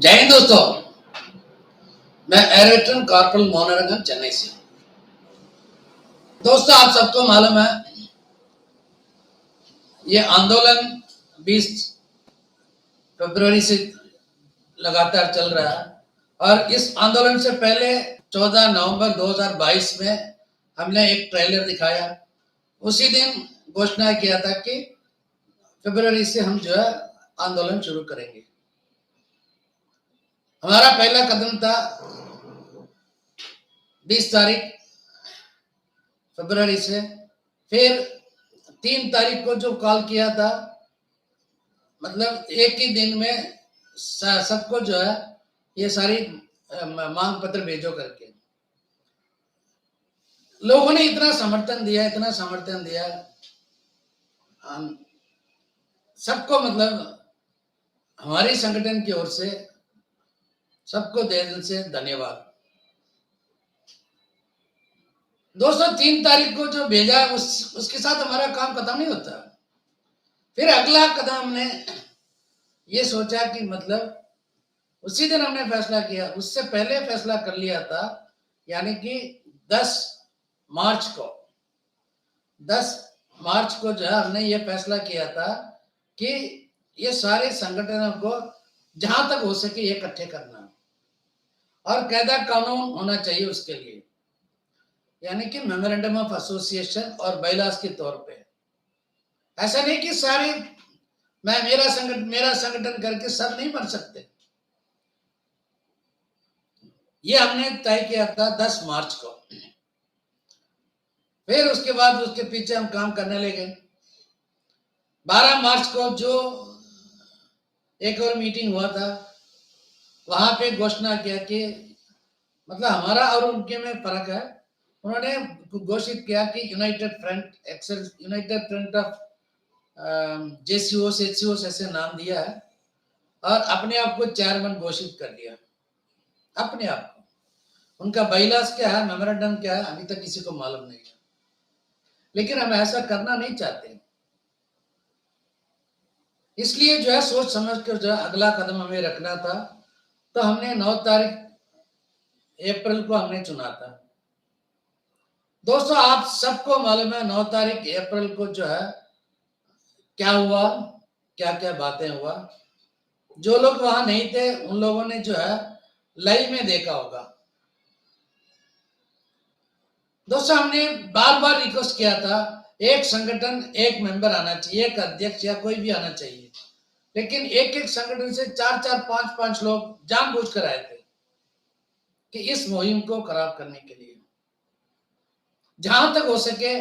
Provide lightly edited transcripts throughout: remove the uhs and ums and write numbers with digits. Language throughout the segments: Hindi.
जय हिंद दोस्तों, मैं एयरटेल कॉर्पोरल मोहनरंगन चेन्नई से। दोस्तों, आप सबको मालूम है ये आंदोलन 20 फरवरी से लगातार चल रहा है और इस आंदोलन से पहले 14 नवंबर 2022 में हमने एक ट्रेलर दिखाया। उसी दिन घोषणा किया था कि फरवरी से हम जो है आंदोलन शुरू करेंगे। हमारा पहला कदम था 20 तारीख फरवरी से, फिर 3 तारीख को जो कॉल किया था, मतलब एक ही दिन में सबको जो है ये सारी मांग पत्र भेजो करके। लोगों ने इतना समर्थन दिया सबको, मतलब हमारी संगठन की ओर से सबको दिल से धन्यवाद। दोस्तों, 3 तारीख को जो भेजा उसके साथ हमारा काम खत्म नहीं होता। फिर अगला कदम हमने ये सोचा कि मतलब उसी दिन हमने फैसला किया, उससे पहले फैसला कर लिया था, यानी कि 10 मार्च को जो है हमने ये फैसला किया था कि ये सारे संगठनों को जहां तक हो सके इकट्ठे करना और कायदा कानून होना चाहिए उसके लिए, यानी कि मेमोरेंडम ऑफ एसोसिएशन और बायलॉज के तौर पे। ऐसा नहीं कि सारे मेरा संगठन करके सब नहीं बन सकते। ये हमने तय किया था 10 मार्च को। फिर उसके बाद उसके पीछे हम काम करने लगे। 12 मार्च को जो एक और मीटिंग हुआ था, वहां पे घोषणा किया कि मतलब हमारा और उनके में फर्क है। उन्होंने घोषित किया कि यूनाइटेड फ्रंट ऑफ जेसीओस एचसीओस ऐसे नाम दिया है और अपने आप को चेयरमैन घोषित कर दिया। अपने आप को उनका बायलॉज क्या है, मेमोरेंडम क्या है, अभी तक किसी को मालूम नहीं है। लेकिन हम ऐसा करना नहीं चाहते, इसलिए जो है सोच समझ कर जो है अगला कदम हमें रखना था। तो हमने 9 तारीख अप्रैल को हमने चुना था। दोस्तों, आप सबको मालूम है 9 तारीख अप्रैल को जो है क्या हुआ, क्या क्या बातें हुआ। जो लोग वहां नहीं थे उन लोगों ने जो है लाइव में देखा होगा। दोस्तों, हमने बार बार रिक्वेस्ट किया था, एक संगठन एक मेंबर आना चाहिए, एक अध्यक्ष या कोई भी आना चाहिए, लेकिन एक संगठन से 4-4, 5-5 लोग जानबूझकर आए थे कि इस मुहिम को खराब करने के लिए। जहां तक हो सके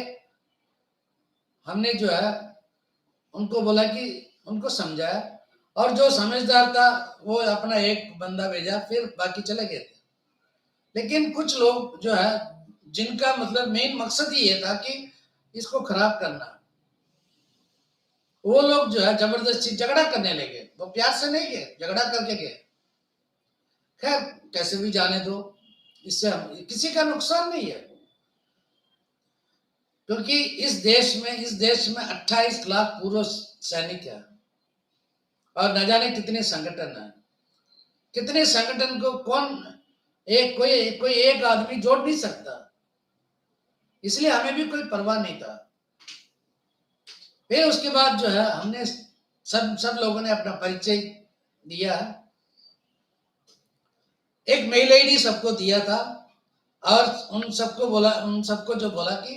हमने जो है उनको बोला कि उनको समझाया, और जो समझदार था वो अपना एक बंदा भेजा, फिर बाकी चले गए थे। लेकिन कुछ लोग जो है जिनका मतलब मेन मकसद ही ये था कि इसको खराब करना, वो लोग जो है जबरदस्ती झगड़ा करने लगे। वो प्यार से नहीं गए, झगड़ा करके गए। खैर, कैसे भी जाने दो, इससे किसी का नुकसान नहीं है, क्योंकि इस देश में 28 लाख पूर्व सैनिक है और न जाने कितने संगठन है। कितने संगठन को कौन कोई एक आदमी जोड़ नहीं सकता, इसलिए हमें भी कोई परवाह नहीं था। फिर उसके बाद जो है हमने सब लोगों ने अपना परिचय दिया। एक मेल आईडी सबको दिया था और उन सबको जो बोला कि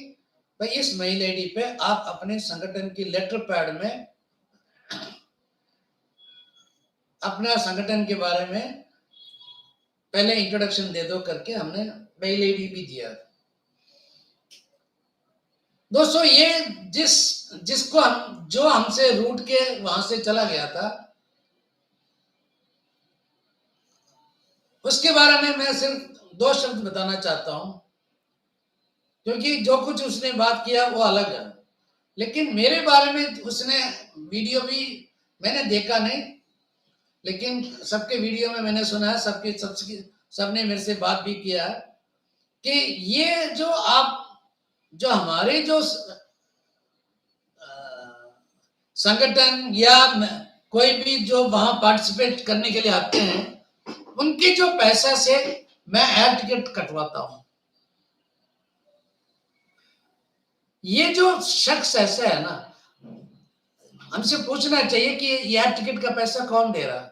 भाई इस मेल आईडी पे आप अपने संगठन की लेटर पैड में अपना संगठन के बारे में पहले इंट्रोडक्शन दे दो करके हमने मेल आईडी भी दिया। दोस्तों, ये जिसको जो हमसे रूट के वहां से चला गया था, उसके बारे में मैं सिर्फ 2 शब्द बताना चाहता हूं, क्योंकि जो कुछ उसने बात किया वो अलग है, लेकिन मेरे बारे में उसने वीडियो भी मैंने देखा नहीं, लेकिन सबके वीडियो में मैंने सुना है, सबने मेरे से बात भी किया है कि ये जो हमारे जो संगठन या कोई भी जो वहां पार्टिसिपेट करने के लिए आते हैं, उनके जो पैसा से मैं एयर टिकट कटवाता हूं। ये जो शख्स ऐसा है ना, हमसे पूछना चाहिए कि एयर टिकट का पैसा कौन दे रहा,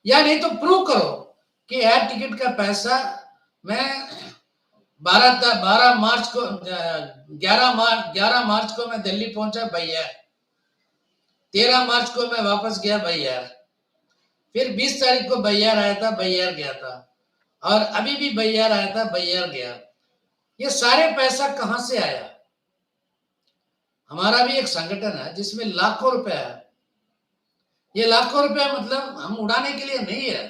या नहीं तो प्रूव करो कि एयर टिकट का पैसा मैं 12 मार्च को 11 मार्च को मैं दिल्ली पहुंचा भैया, 13 मार्च को मैं वापस गया भैया, फिर 20 तारीख को बैयार आया था, बैयार गया था, और अभी भी बैयार आया था, बैयार गया। ये सारे पैसा कहां से आया? हमारा भी एक संगठन है जिसमें लाखों रुपया है। ये लाखों रुपया मतलब हम उड़ाने के लिए नहीं है।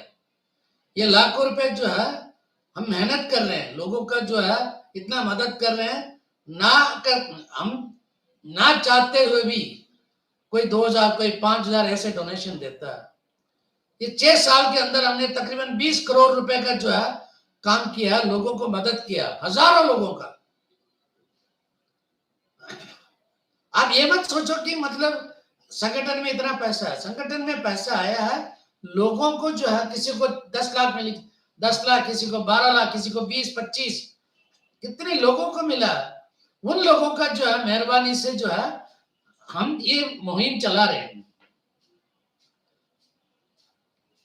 ये लाखों रुपए जो है हम मेहनत कर रहे हैं, लोगों का जो है इतना मदद कर रहे हैं, हम ना चाहते हुए भी कोई 2000 कोई 5000 ऐसे डोनेशन देता है। ये 6 साल के अंदर हमने तकरीबन 20 करोड़ रुपए का जो है काम किया, लोगों को मदद किया, हजारों लोगों का। आप ये मत सोचो कि मतलब संगठन में इतना पैसा है। संगठन में पैसा आया है लोगों को जो है, किसी को 10 लाख मिली, 10 लाख, किसी को 12 लाख, किसी को 20-25, कितने लोगों को मिला। उन लोगों का जो है मेहरबानी से जो है हम ये मुहिम चला रहे हैं।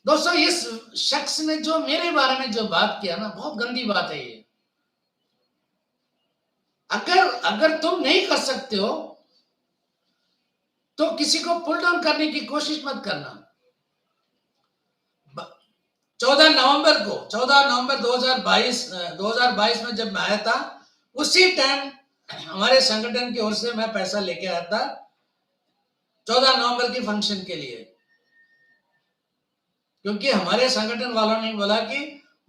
दोस्तों, इस शख्स ने जो मेरे बारे में जो बात किया ना, बहुत गंदी बात है ये। अगर तुम नहीं कर सकते हो तो किसी को पुल डाउन करने की कोशिश मत करना। 14 नवंबर 2022 में जब मैं आया था, उसी टाइम हमारे संगठन की ओर से मैं पैसा लेके आया था 14 नवंबर के फंक्शन के लिए, क्योंकि हमारे संगठन वालों ने बोला कि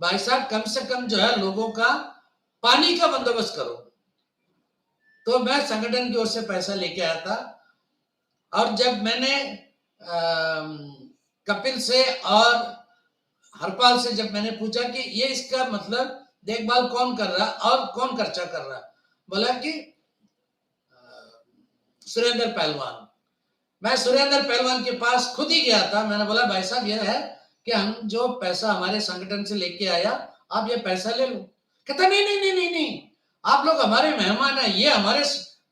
भाई साहब कम से कम जो है लोगों का पानी का बंदोबस्त करो। तो मैं संगठन की ओर से पैसा लेके आया था, और जब मैंने कपिल से और हरपाल से जब मैंने पूछा कि ये इसका मतलब देखभाल कौन कर रहा और कौन खर्चा कर रहा, बोला कि सुरेंद्र पहलवान। मैं सुरेंद्र पहलवान के पास खुद ही गया था। मैंने बोला भाई साहब ये है कि हम जो पैसा हमारे संगठन से लेके आया, आप ये पैसा ले लो। कहता नहीं नहीं नहीं नहीं नहीं, आप लोग हमारे मेहमान हैं, ये हमारे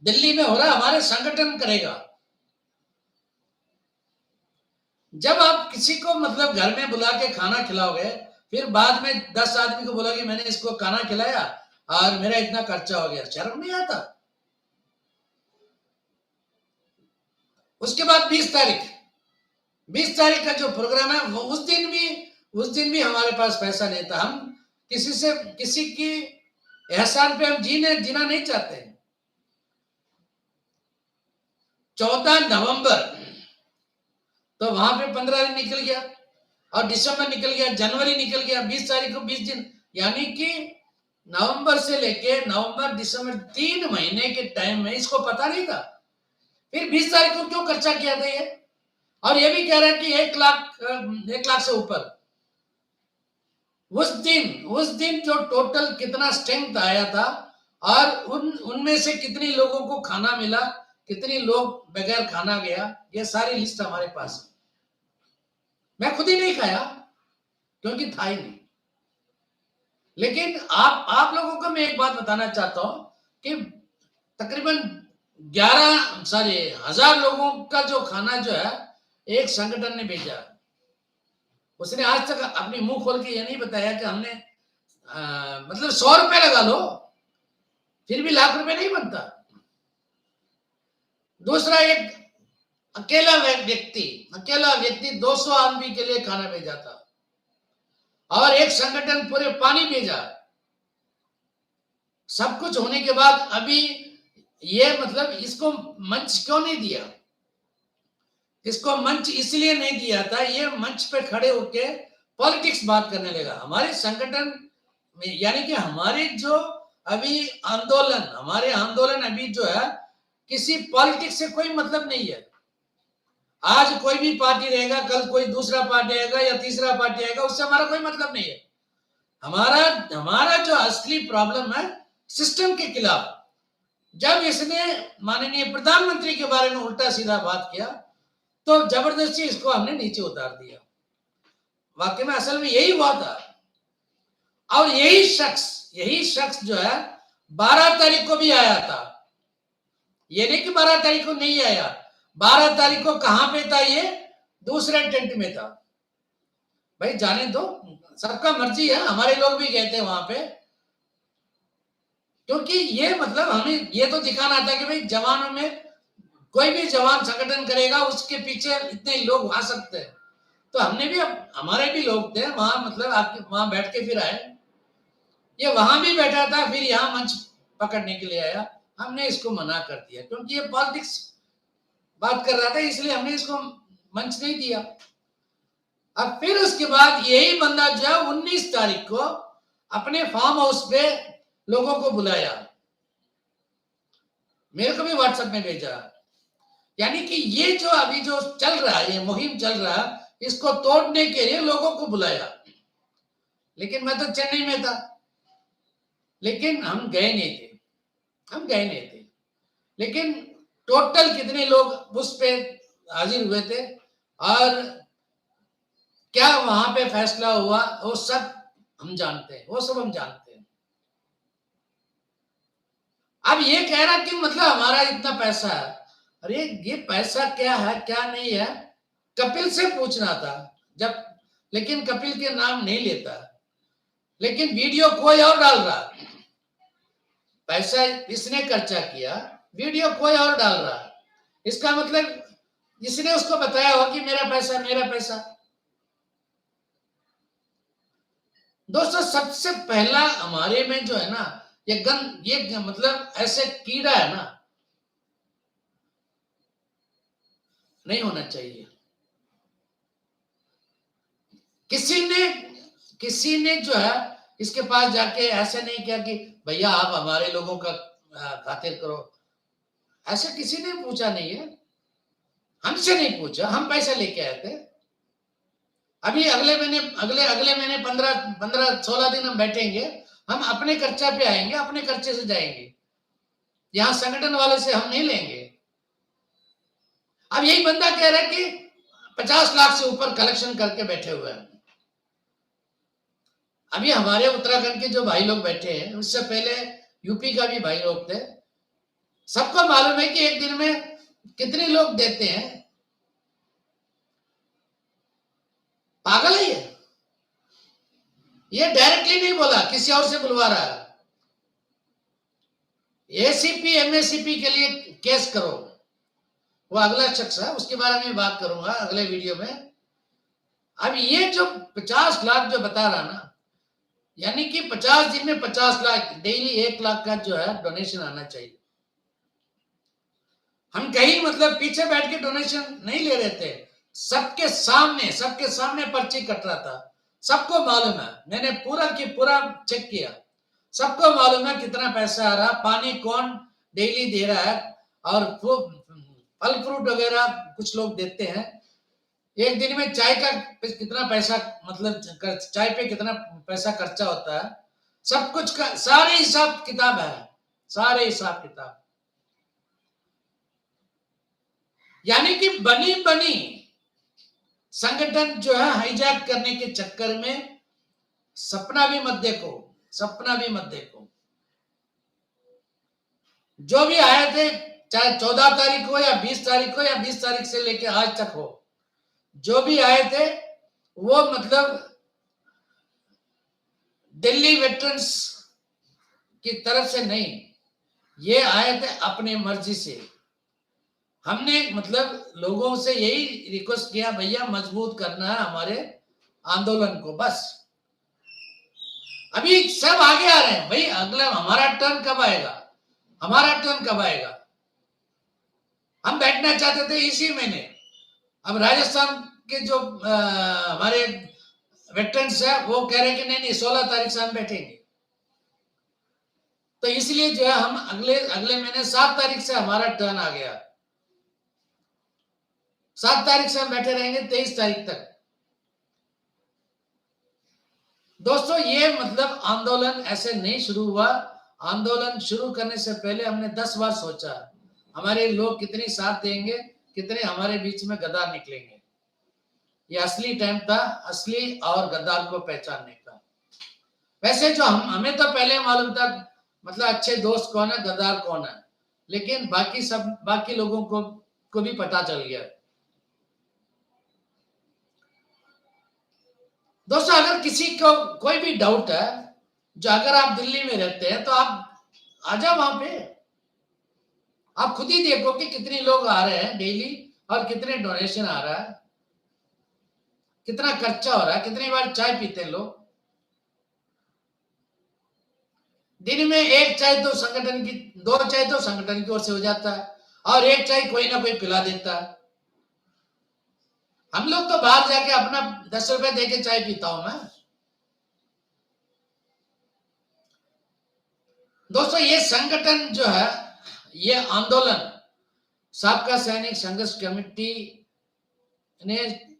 दिल्ली में हो रहा है, हमारे संगठन करेगा। जब आप किसी को मतलब घर में बुला के खाना खिलाओगे, फिर बाद में 10 आदमी को बोला कि मैंने इसको खाना खिलाया और मेरा इतना खर्चा हो गया, शर्म नहीं आता? उसके बाद 20 तारीख का जो प्रोग्राम है, वो उस दिन भी हमारे पास पैसा नहीं था। हम किसी की एहसान पे हम जीना नहीं चाहते। 14 नवंबर तो वहां पे 15 दिन निकल गया, और दिसंबर निकल गया, जनवरी निकल गया, 20 तारीख को 20 दिन, यानी कि नवंबर से लेके नवंबर दिसंबर 3 महीने के टाइम में इसको पता नहीं था। फिर 20 तारीख को क्यों खर्चा किया था ये? और ये भी कह रहा है कि 1 लाख से ऊपर। उस दिन जो टोटल कितना स्ट्रेंथ आया था, और उनमें से कितनी लोगों को खाना मिला, कितनी लोग बगैर खाना गया, ये सारी लिस्ट हमारे पास है। मैं खुद ही नहीं खाया क्योंकि था ही नहीं। लेकिन आप लोगों को मैं एक बात बताना चाहता हूं कि तकरीबन 1000 लोगों का जो खाना जो है एक संगठन ने भेजा। उसने आज तक अपनी मुंह खोल के ये नहीं बताया कि हमने मतलब 100 रुपए लगा लो, फिर भी लाख रुपए नहीं बनता। दूसरा, एक अकेला व्यक्ति 200 आदमी के लिए खाना भेजा था, और एक संगठन पूरे पानी भेजा। सब कुछ होने के बाद अभी ये मतलब इसको मंच क्यों नहीं दिया? इसको मंच इसलिए नहीं दिया था, ये मंच पे खड़े होके पॉलिटिक्स बात करने लगा। हमारे संगठन में, यानी कि हमारे आंदोलन अभी जो है किसी पॉलिटिक्स से कोई मतलब नहीं है। आज कोई भी पार्टी रहेगा, कल कोई दूसरा पार्टी आएगा या तीसरा पार्टी आएगा, उससे हमारा कोई मतलब नहीं है। हमारा जो असली प्रॉब्लम है सिस्टम के खिलाफ। जब इसने माननीय प्रधानमंत्री के बारे में उल्टा सीधा बात किया, तो जबरदस्ती इसको हमने नीचे उतार दिया। वाकई में असल में यही हुआ था। और यही शख्स जो है 12 तारीख को भी आया था। ये नहीं कि 12 तारीख को नहीं आया, 12 तारीख को कहां पे था? ये दूसरे टेंट में था। भाई जाने दो, सबका मर्जी है। हमारे लोग भी गए थे वहां पे, क्योंकि ये मतलब हमें ये तो दिखाना था कि भाई जवानों में कोई भी जवान संगठन करेगा, उसके पीछे इतने लोग आ सकते हैं। तो हमने भी, हमारे भी लोग थे वहां, मतलब आपके वहां बैठ के फिर आए। ये वहां भी बैठा था, फिर यहाँ मंच पकड़ने के लिए आया। हमने इसको मना कर दिया, क्योंकि ये पॉलिटिक्स बात कर रहा था, इसलिए हमने इसको मंच नहीं दिया। अब फिर उसके बाद यही बंदा जो है 19 तारीख को अपने फार्म हाउस पे लोगों को बुलाया, मेरे को भी व्हाट्सएप में भेजा। यानी कि ये जो अभी जो चल रहा है, ये मुहिम चल रहा है, इसको तोड़ने के लिए लोगों को बुलाया। लेकिन मैं तो चेन्नई में था, लेकिन हम गए नहीं थे। लेकिन टोटल कितने लोग उस पे हाजिर हुए थे और क्या वहां पे फैसला हुआ, वो सब हम जानते हैं, वो सब हम जानते हैं। अब ये कह रहा कि मतलब हमारा इतना पैसा है, अरे ये पैसा क्या है क्या नहीं है, कपिल से पूछना था जब, लेकिन कपिल के नाम नहीं लेता। लेकिन वीडियो कोई और डाल रहा, पैसा इसने खर्चा किया, वीडियो कोई और डाल रहा। इसका मतलब इसने उसको बताया हो कि मेरा पैसा मेरा पैसा। दोस्तों सबसे पहला हमारे में जो है ना, ये मतलब ऐसे कीड़ा है ना, नहीं होना चाहिए। किसी ने जो है इसके पास जाके ऐसे नहीं किया कि भैया आप हमारे लोगों का खातिर करो, ऐसे किसी ने पूछा नहीं है, हमसे नहीं पूछा। हम पैसा लेके आए थे। अभी अगले महीने 15-16 दिन हम बैठेंगे, हम अपने खर्चा पे आएंगे, अपने खर्चे से जाएंगे, यहां संगठन वाले से हम नहीं लेंगे। अब यही बंदा कह रहा है कि 50 लाख से ऊपर कलेक्शन करके बैठे हुए हैं। अभी हमारे उत्तराखंड के जो भाई लोग बैठे हैं, उससे पहले यूपी का भी भाई लोग थे, सबको मालूम है कि एक दिन में कितने लोग देते हैं। पागल है ये डायरेक्टली नहीं बोला, किसी और से बुलवा रहा है। एसीपी एमएसीपी के लिए केस करो, वो अगला शख्स है, उसके बारे में बात करूंगा अगले वीडियो में। अब ये जो 50 लाख जो बता रहा ना, यानी कि 50 दिन में 50 लाख, डेली 1 लाख का जो है डोनेशन आना चाहिए। हम कहीं मतलब पीछे बैठ के डोनेशन नहीं ले रहे थे, सबके सामने पर्ची कट रहा था। सबको मालूम है, मैंने पूरा की पूरा चेक किया, सबको मालूम है कितना पैसा आ रहा, पानी कौन डेली दे रहा है, और फल फ्रूट वगैरह कुछ लोग देते हैं। एक दिन में चाय का कितना पैसा, मतलब चाय पे कितना पैसा खर्चा होता है, सब कुछ का सारे हिसाब किताब है, सारे हिसाब किताब। यानी कि बनी संगठन जो है हाईजैक करने के चक्कर में सपना भी मत देखो। जो भी आए थे, चाहे 14 तारीख हो या 20 तारीख हो या 20 तारीख से लेके आज तक हो, जो भी आए थे वो मतलब दिल्ली वेटरन्स की तरफ से नहीं, ये आए थे अपने मर्जी से। हमने मतलब लोगों से यही रिक्वेस्ट किया, भैया मजबूत करना है हमारे आंदोलन को, बस। अभी सब आगे आ रहे हैं, भाई अगला हमारा टर्न कब आएगा, हम बैठना चाहते थे इसी महीने। अब राजस्थान के जो हमारे वेटरन्स है वो कह रहे हैं कि नहीं 16 तारीख से हम बैठेंगे। तो इसलिए जो है हम अगले महीने 7 तारीख से हमारा टर्न आ गया, 7 तारीख से हम बैठे रहेंगे 23 तारीख तक। दोस्तों ये मतलब आंदोलन ऐसे नहीं शुरू हुआ। आंदोलन शुरू करने से पहले हमने 10 बार सोचा हमारे लोग कितनी साथ देंगे, कितने हमारे बीच में गद्दार निकलेंगे। ये असली टाइम था, असली और गद्दार को पहचानने का। वैसे जो हमें तो पहले मालूम था, मतलब अच्छे दोस्त कौन है, गद्दार कौन है, लेकिन बाकी लोगों को भी पता चल गया। दोस्तों, अगर किसी को कोई भी डाउट है, जो अगर आप दिल्ली में रहते हैं तो आप आ जाओ वहां पे, आप खुद ही देखो कि कितने लोग आ रहे हैं डेली और कितने डोनेशन आ रहा है, कितना खर्चा हो रहा है, कितनी बार चाय पीते हैं लोग। दिन में एक चाय तो संगठन की, 2 चाय तो संगठन की ओर से हो जाता है, और एक चाय कोई ना कोई पिला देता है। हम लोग तो बाहर जाके अपना 10 रुपए देके चाय पीता हूं मैं। दोस्तों, ये संगठन जो है, ये आंदोलन सबका सैनिक संघर्ष कमेटी ने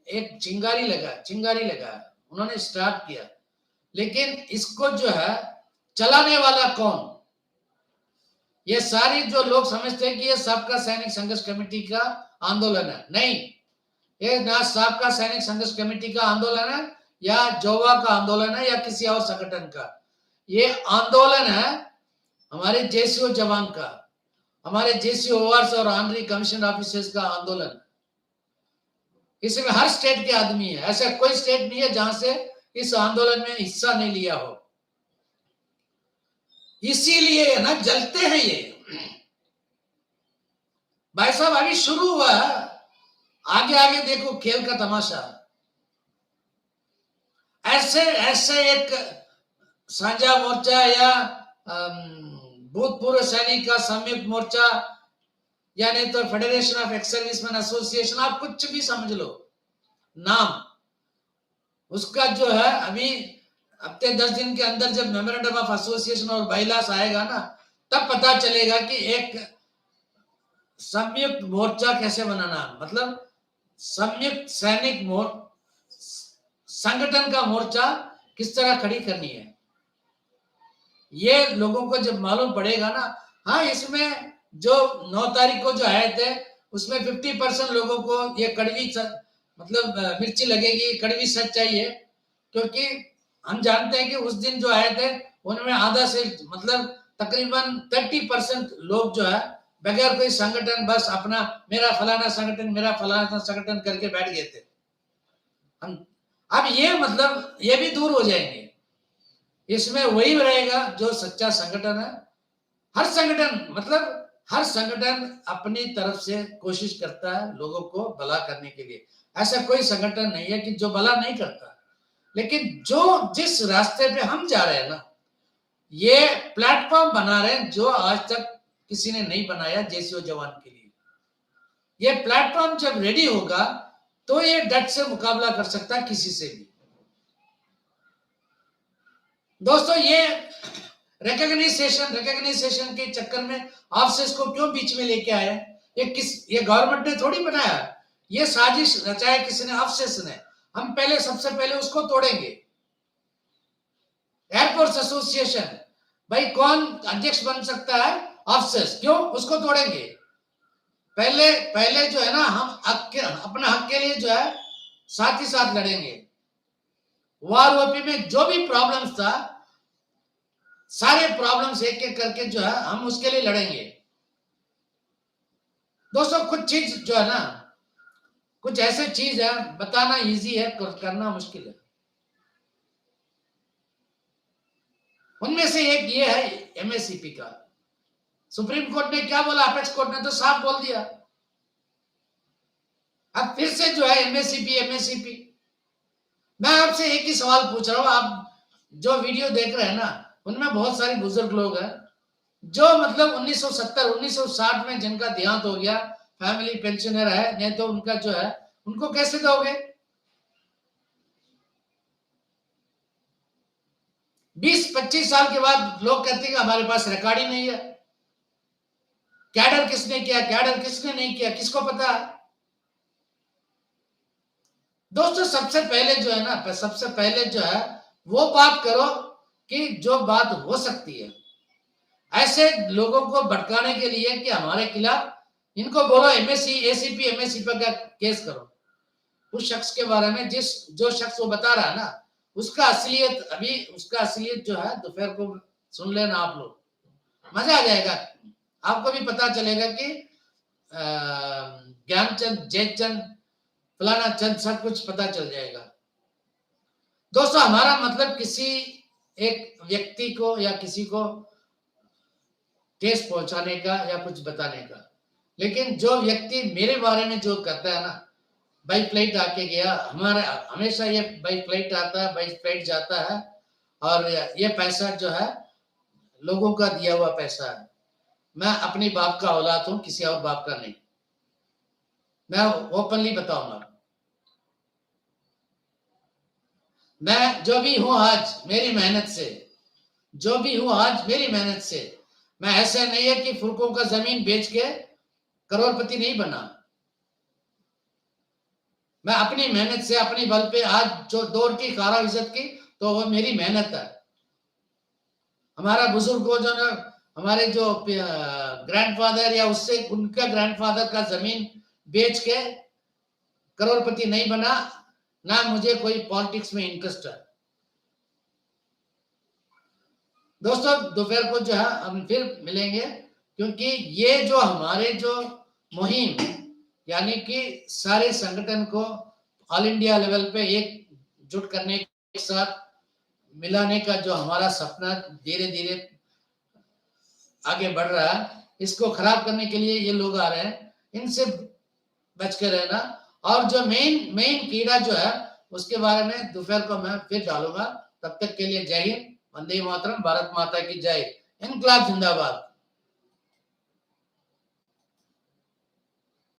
एक चिंगारी लगा, उन्होंने स्टार्ट किया, लेकिन इसको जो है चलाने वाला कौन? ये सारी जो लोग समझते हैं कि ये सबका सैनिक संघर्ष कमेटी का आंदोलन है, नहीं, ये ना सबका सैनिक संघर्ष कमेटी का आंदोलन है, या जोवा का आंदोलन है, या किसी और संगठन का। ये आंदोलन है हमारे जेसीओ जवान का, हमारे जेसीओ ओवर्स और ऑनरी कमीशन ऑफिसर्स का आंदोलन। इसमें हर स्टेट के आदमी है, ऐसा कोई स्टेट नहीं है जहां से इस आंदोलन में हिस्सा नहीं लिया हो। इसीलिए ना जलते हैं ये भाई साहब। अभी शुरू हुआ, आगे आगे देखो खेल का तमाशा। ऐसे एक साझा मोर्चा या भूतपूर्व सैनिक का संयुक्त मोर्चा, या नहीं तो federation of ex serviceman association, आप कुछ भी समझ लो नाम, उसका जो है अभी हफ्ते 10 दिन के अंदर जब मेमोरेंडम ऑफ एसोसिएशन और बाइलास आएगा ना, तब पता चलेगा कि एक संयुक्त मोर्चा कैसे बनाना, मतलब संयुक्त सैनिक संगठन का मोर्चा किस तरह खड़ी करनी है। ये लोगों को जब मालूम पड़ेगा ना, हाँ, इसमें जो 9 तारीख को जो आए थे, उसमें 50% लोगों को ये कड़वी मतलब मिर्ची लगेगी, कड़वी सच्चाई है, क्योंकि हम जानते हैं कि उस दिन जो आए थे उनमें आधा से मतलब तकरीबन 30% लोग जो है बगैर कोई संगठन, बस अपना मेरा फलाना संगठन करके बैठ गए थे। हम अब ये मतलब ये भी दूर हो जाएंगे, इसमें वही रहेगा जो सच्चा संगठन है। हर संगठन अपनी तरफ से कोशिश करता है लोगों को भला करने के लिए। ऐसा कोई संगठन नहीं है कि जो भला नहीं करता, लेकिन जो जिस रास्ते पे हम जा रहे हैं ना, ये प्लेटफॉर्म बना रहे हैं जो आज तक किसी ने नहीं बनाया जेसीओ जवान के लिए। ये प्लेटफॉर्म जब रेडी होगा तो ये डट से मुकाबला कर सकता है किसी से भी। दोस्तों, ये रिकॉग्निशन के चक्कर में ऑफिसर्स को क्यों बीच में लेके आए? ये गवर्नमेंट ने थोड़ी बनाया, ये साजिश रचाया किसी ने, ऑफिसर्स ने। हम सबसे पहले उसको तोड़ेंगे। एयरफोर्स एसोसिएशन, भाई कौन अध्यक्ष बन सकता है? ऑफिसर्स, क्यों? उसको तोड़ेंगे। पहले जो है ना, हम अपना हक के लिए जो है साथ ही साथ लड़ेंगे। वार ओपी में जो भी प्रॉब्लम्स था, सारे प्रॉब्लम्स एक एक करके जो है हम उसके लिए लड़ेंगे। दोस्तों, कुछ चीज जो है ना, कुछ ऐसे चीज है बताना इजी है, करना मुश्किल है। उनमें से एक ये है एमएससीपी का। सुप्रीम कोर्ट ने क्या बोला? अपेक्स कोर्ट ने तो साफ बोल दिया। अब फिर से जो है एमएससीपी। मैं आपसे एक ही सवाल पूछ रहा हूं, आप जो वीडियो देख रहे हैं ना, उनमें बहुत सारे बुजुर्ग लोग हैं जो मतलब 1970 1960 में जिनका देहांत हो गया, फैमिली पेंशनर है, नहीं तो उनका जो है, उनको कैसे दोगे? 20-25 साल के बाद लोग कहते हैं कि हमारे पास रिकॉर्ड ही नहीं है। कैडर किसने किया, कैडर किसने नहीं किया, किसको पता? दोस्तों, सबसे पहले जो है वो बात करो कि जो बात हो सकती है। ऐसे लोगों को भटकाने के लिए कि हमारे खिलाफ, इनको बोलो एमएससी एसीपी का केस करो। उस शख्स के बारे में, जो शख्स वो बता रहा है ना, उसका असलियत जो है दोपहर को सुन लेना आप लोग, मजा आ जाएगा। आपको भी पता चलेगा कि ज्ञानचंद, जयचंद, फलाना चंद, सब कुछ पता चल जाएगा। दोस्तों, हमारा मतलब किसी एक व्यक्ति को या किसी को ठेस पहुंचाने का या कुछ बताने का, लेकिन जो व्यक्ति मेरे बारे में जो करता है ना, बाई फ्लाइट आके गया, हमारा हमेशा ये बाई फ्लाइट आता है, बाई फ्लाइट जाता है, और ये पैसा जो है लोगों का दिया हुआ पैसा है। मैं अपनी बाप का औलाद हूं, किसी और बाप का नहीं, मैं ओपनली बताऊंगा। मैं जो भी हूं आज मेरी मेहनत से, जो भी हूं आज मेरी मेहनत से। मैं ऐसा नहीं है कि फुलकों का जमीन बेच के करोड़पति नहीं बना। मैं अपनी मेहनत से, अपनी बल पे आज जो दौर की खारा इज्जत की, तो वो मेरी मेहनत है। हमारा बुजुर्ग को जो ना, हमारे जो ग्रैंडफादर या उससे उनका ग्रैंडफादर का जमीन बेच के करोड़पति नहीं बना, ना मुझे कोई पॉलिटिक्स में इंटरेस्ट है। दोस्तों, दोपहर को जो है हम फिर मिलेंगे, क्योंकि ये जो हमारे जो मुहिम, यानी कि सारे संगठन को ऑल इंडिया लेवल पे एकजुट करने के साथ मिलाने का जो हमारा सपना धीरे धीरे आगे बढ़ रहा है, इसको खराब करने के लिए ये लोग आ रहे हैं। इनसे बच के रहना। और जो मेन कीड़ा जो है, उसके बारे में दोपहर को मैं फिर डालूंगा। तब तक के लिए जय हिंद, वंदे मातरम, भारत माता की जय, इनकलाब जिंदाबाद।